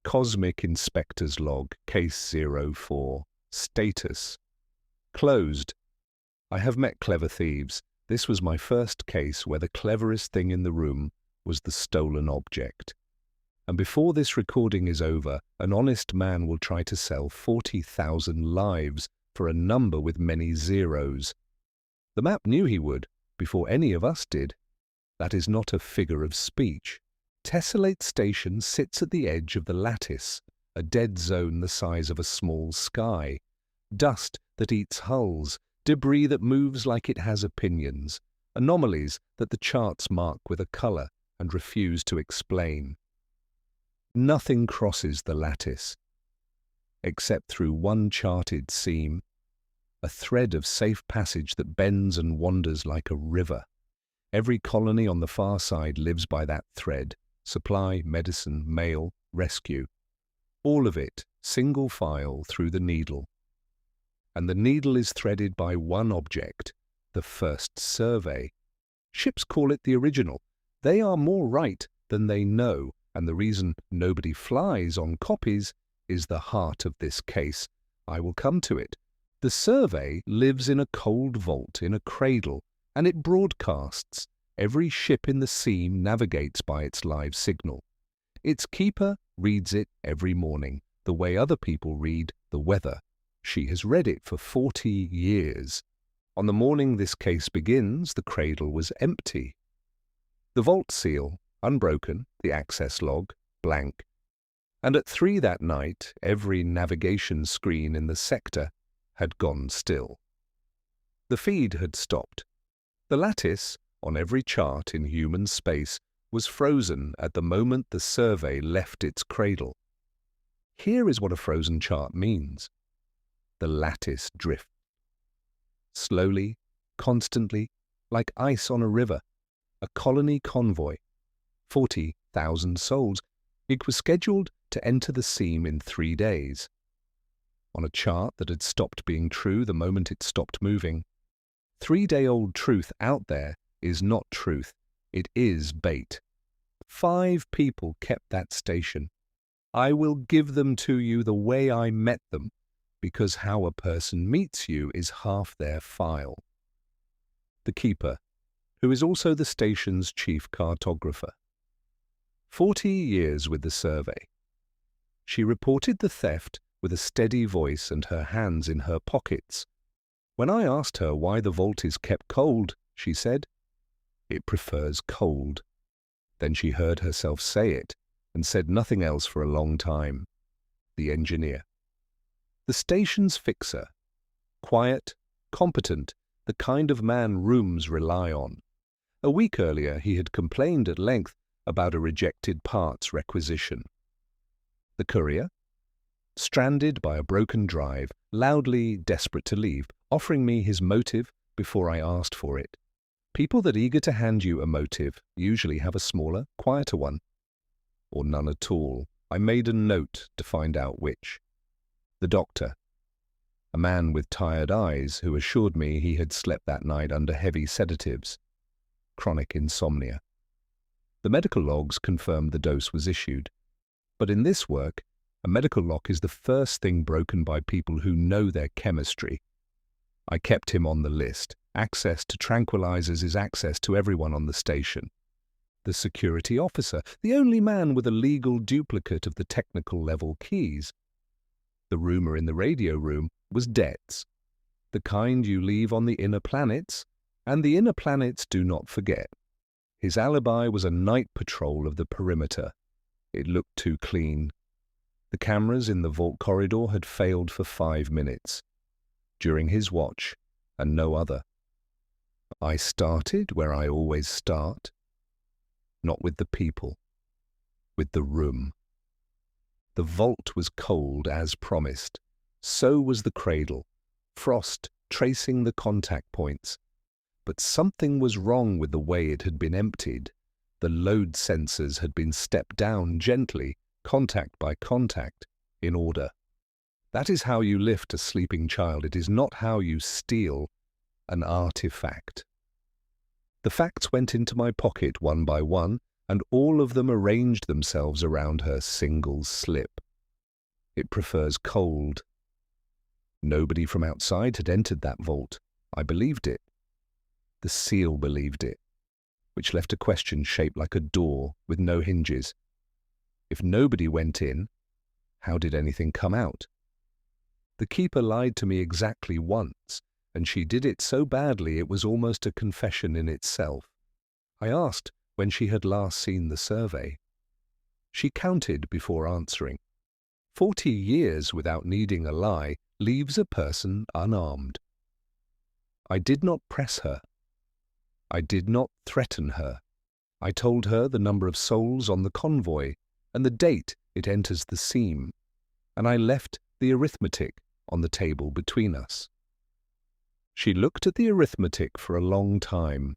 Cosmic Inspector's Log, Case 04. Status: closed. I have met clever thieves. This was my first case where the cleverest thing in the room was the stolen object. And before this recording is over, an honest man will try to sell 40,000 lives for a number with many zeros. The map knew he would, before any of us did. That is not a figure of speech. Tessellate Station sits at the edge of the lattice, a dead zone the size of a small sky. Dust that eats hulls, debris that moves like it has opinions, anomalies that the charts mark with a colour and refuse to explain. Nothing crosses the lattice, except through one charted seam, a thread of safe passage that bends and wanders like a river. Every colony on the far side lives by that thread: supply, medicine, mail, rescue. All of it, single file through the needle. And the needle is threaded by one object, the first survey. Ships call it the original. They are more right than they know, and the reason nobody flies on copies is the heart of this case. I will come to it. The survey lives in a cold vault in a cradle, and it broadcasts. Every ship in the seam navigates by its live signal. Its keeper reads it every morning, the way other people read the weather. She has read it for 40 years. On the morning this case begins, the cradle was empty. The vault seal, unbroken, the access log, blank. And at 3 that night, every navigation screen in the sector had gone still. The feed had stopped. The lattice, on every chart in human space, was frozen at the moment the survey left its cradle. Here is what a frozen chart means. The lattice drifts. Slowly, constantly, like ice on a river. A colony convoy. 40,000 souls. It was scheduled to enter the seam in 3 days. On a chart that had stopped being true the moment it stopped moving. 3-day-old truth out there is not truth. It is bait. 5 people kept that station. I will give them to you the way I met them, because how a person meets you is half their file. The keeper, who is also the station's chief cartographer. 40 years with the survey. She reported the theft with a steady voice and her hands in her pockets. When I asked her why the vault is kept cold, she said, "It prefers cold." Then she heard herself say it and said nothing else for a long time. The engineer. The station's fixer. Quiet, competent, the kind of man rooms rely on. A week earlier he had complained at length about a rejected parts requisition. The courier. Stranded by a broken drive, loudly desperate to leave, offering me his motive before I asked for it. People that eager to hand you a motive usually have a smaller, quieter one. Or none at all. I made a note to find out which. The doctor. A man with tired eyes who assured me he had slept that night under heavy sedatives. Chronic insomnia. The medical logs confirmed the dose was issued. But in this work, a medical lock is the first thing broken by people who know their chemistry. I kept him on the list. Access to tranquilizers is access to everyone on the station. The security officer, the only man with a legal duplicate of the technical level keys. The rumor in the radio room was debts, the kind you leave on the inner planets, and the inner planets do not forget. His alibi was a night patrol of the perimeter. It looked too clean. The cameras in the vault corridor had failed for 5 minutes, during his watch, and no other. I started where I always start, not with the people, with the room. The vault was cold as promised. So was the cradle, frost tracing the contact points. But something was wrong with the way it had been emptied. The load sensors had been stepped down gently, contact by contact, in order. That is how you lift a sleeping child. It is not how you steal an artifact. The facts went into my pocket one by one, and all of them arranged themselves around her single slip. It prefers cold. Nobody from outside had entered that vault. I believed it. The seal believed it, which left a question shaped like a door with no hinges. If nobody went in, how did anything come out? The keeper lied to me exactly once, and she did it so badly it was almost a confession in itself. I asked when she had last seen the survey. She counted before answering. 40 years without needing a lie leaves a person unarmed. I did not press her. I did not threaten her. I told her the number of souls on the convoy and the date it enters the seam, and I left the arithmetic on the table between us. She looked at the arithmetic for a long time.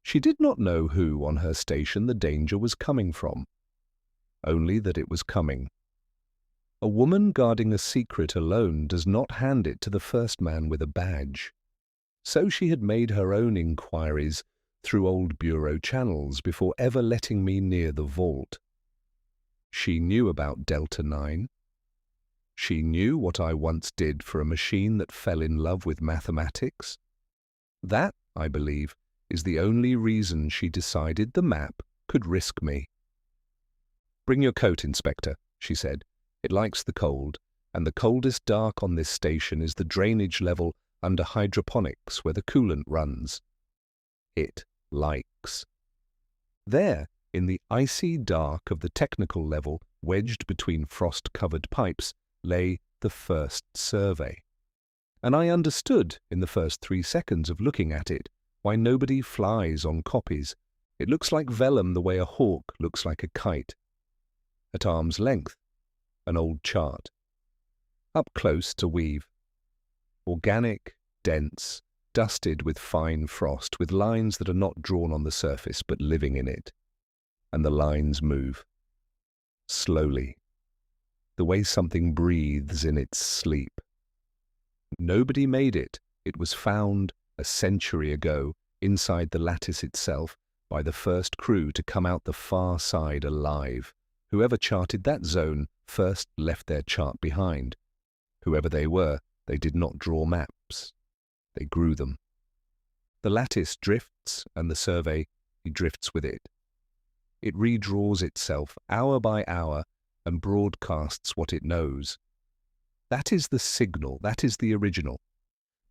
She did not know who on her station the danger was coming from, only that it was coming. A woman guarding a secret alone does not hand it to the first man with a badge. So she had made her own inquiries through old bureau channels before ever letting me near the vault. She knew about Delta 9. She knew what I once did for a machine that fell in love with mathematics. That, I believe, is the only reason she decided the map could risk me. "Bring your coat, Inspector," she said. "It likes the cold, and the coldest dark on this station is the drainage level under hydroponics where the coolant runs. It likes." There, in the icy dark of the technical level, wedged between frost-covered pipes, lay the first survey. And I understood, in the first 3 seconds of looking at it, why nobody flies on copies. It looks like vellum the way a hawk looks like a kite. At arm's length, an old chart. Up close to weave. Organic, dense, dusted with fine frost, with lines that are not drawn on the surface but living in it. And the lines move. Slowly. The way something breathes in its sleep. Nobody made it. It was found a century ago inside the lattice itself by the first crew to come out the far side alive. Whoever charted that zone first left their chart behind. Whoever they were, they did not draw maps. They grew them. The lattice drifts, and the survey, drifts with it. It redraws itself hour by hour and broadcasts what it knows. That is the signal, that is the original.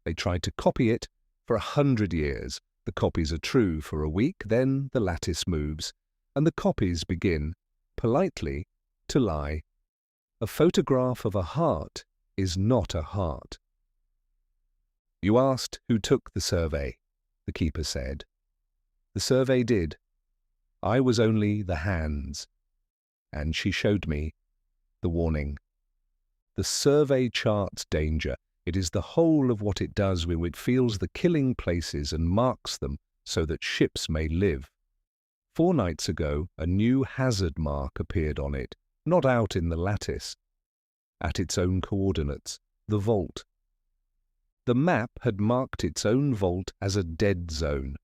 They tried to copy it for 100 years. The copies are true for a week, then the lattice moves, and the copies begin, politely, to lie. A photograph of a heart is not a heart. "You asked who took the survey," the keeper said. "The survey did. I was only the hands." And she showed me the warning. The survey charts danger. It is the whole of what it does when it feels the killing places and marks them so that ships may live. 4 nights ago, a new hazard mark appeared on it, not out in the lattice, at its own coordinates, the vault. The map had marked its own vault as a dead zone.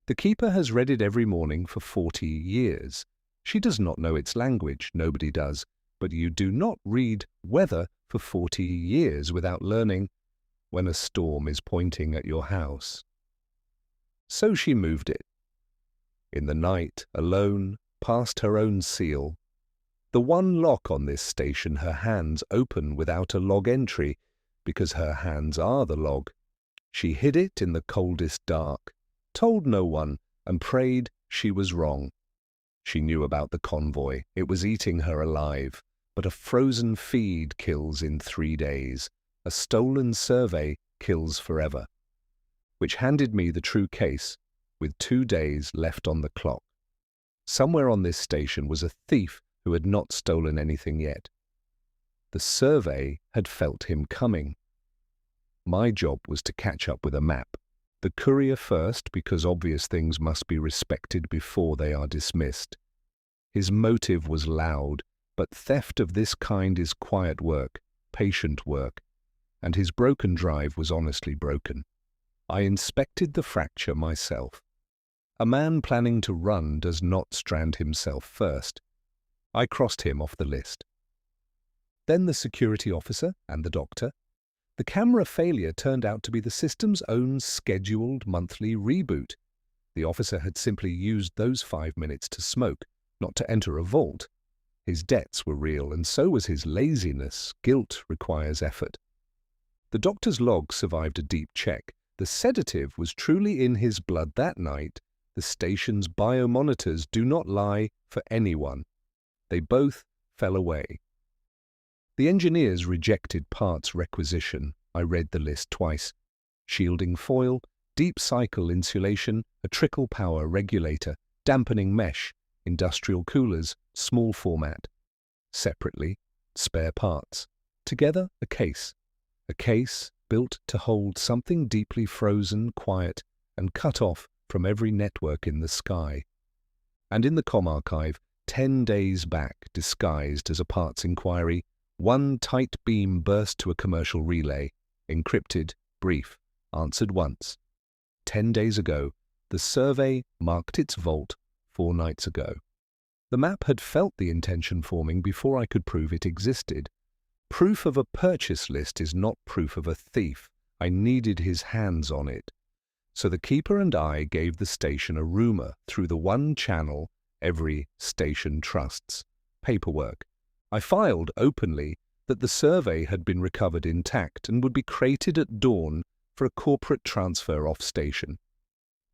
The keeper has read it every morning for 40 years. She does not know its language, nobody does, but you do not read weather for 40 years without learning when a storm is pointing at your house. So she moved it. In the night, alone, past her own seal. The one lock on this station her hands open without a log entry, because her hands are the log. She hid it in the coldest dark, told no one, and prayed she was wrong. She knew about the convoy. It was eating her alive. But a frozen feed kills in 3 days. A stolen survey kills forever. Which handed me the true case, with 2 days left on the clock. Somewhere on this station was a thief who had not stolen anything yet. The survey had felt him coming. My job was to catch up with a map. The courier first, because obvious things must be respected before they are dismissed. His motive was loud, but theft of this kind is quiet work, patient work, and his broken drive was honestly broken. I inspected the fracture myself. A man planning to run does not strand himself first. I crossed him off the list. Then the security officer and the doctor. The camera failure turned out to be the system's own scheduled monthly reboot. The officer had simply used those 5 minutes to smoke, not to enter a vault. His debts were real, and so was his laziness. Guilt requires effort. The doctor's log survived a deep check. The sedative was truly in his blood that night. The station's biomonitors do not lie for anyone. They both fell away. The engineers rejected parts requisition. I read the list twice. Shielding foil, deep cycle insulation, a trickle power regulator, dampening mesh, industrial coolers, small format. Separately, spare parts. Together, a case. A case built to hold something deeply frozen, quiet, and cut off from every network in the sky. And in the comm archive, 10 days back, disguised as a parts inquiry, one tight beam burst to a commercial relay, encrypted, brief, answered once. 10 days ago, the survey marked its vault 4 nights ago. The map had felt the intention forming before I could prove it existed. Proof of a purchase list is not proof of a thief. I needed his hands on it. So the keeper and I gave the station a rumor through the one channel every station trusts. Paperwork. I filed openly that the survey had been recovered intact and would be crated at dawn for a corporate transfer off station.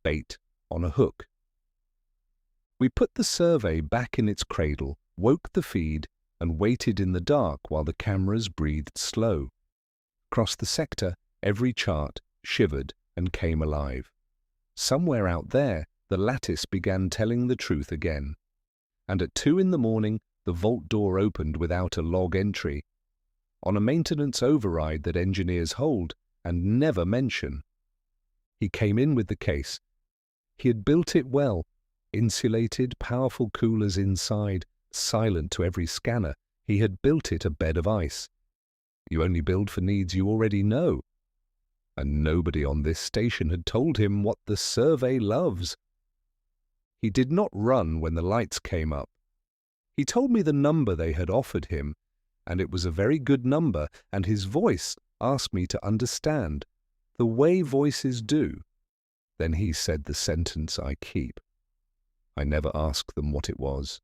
Bait on a hook. We put the survey back in its cradle, woke the feed, and waited in the dark while the cameras breathed slow. Across the sector, every chart shivered and came alive. Somewhere out there, the lattice began telling the truth again. And at 2 in the morning, the vault door opened without a log entry. On a maintenance override that engineers hold and never mention. He came in with the case. He had built it well. Insulated, powerful coolers inside, silent to every scanner. He had built it a bed of ice. You only build for needs you already know. And nobody on this station had told him what the survey loves. He did not run when the lights came up. He told me the number they had offered him, and it was a very good number, and his voice asked me to understand, the way voices do. Then he said the sentence I keep. I never asked them what it was.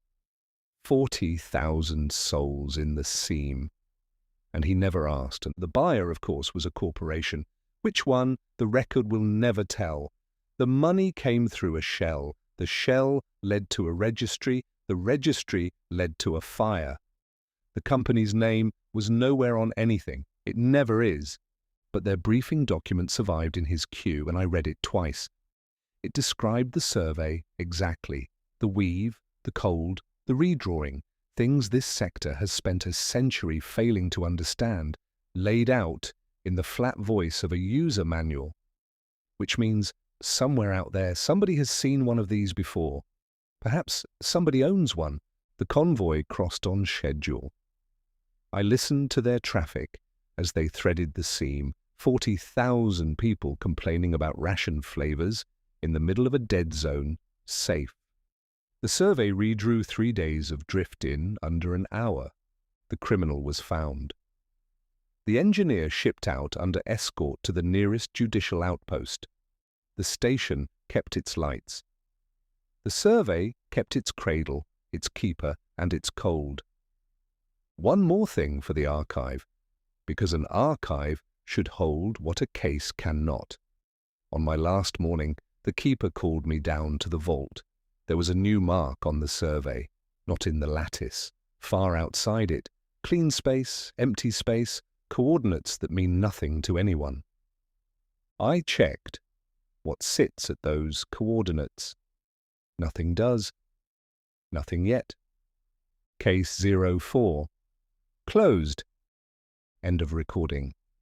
40,000 souls in the seam. And he never asked, and the buyer, of course, was a corporation. Which one, the record will never tell. The money came through a shell. The shell led to a registry. The registry led to a fire. The company's name was nowhere on anything. It never is. But their briefing document survived in his queue, and I read it twice. It described the survey exactly. The weave, the cold, the redrawing, things this sector has spent a century failing to understand, laid out in the flat voice of a user manual. Which means somewhere out there somebody has seen one of these before. Perhaps somebody owns one. The convoy crossed on schedule. I listened to their traffic as they threaded the seam. 40,000 people complaining about ration flavors in the middle of a dead zone, safe. The survey redrew 3 days of drift in under an hour. The criminal was found. The engineer shipped out under escort to the nearest judicial outpost. The station kept its lights. The survey kept its cradle, its keeper, and its cold. One more thing for the archive, because an archive should hold what a case cannot. On my last morning, the keeper called me down to the vault. There was a new mark on the survey, not in the lattice, far outside it. Clean space, empty space, coordinates that mean nothing to anyone. I checked what sits at those coordinates. Nothing does. Nothing yet. Case 04. Closed. End of recording.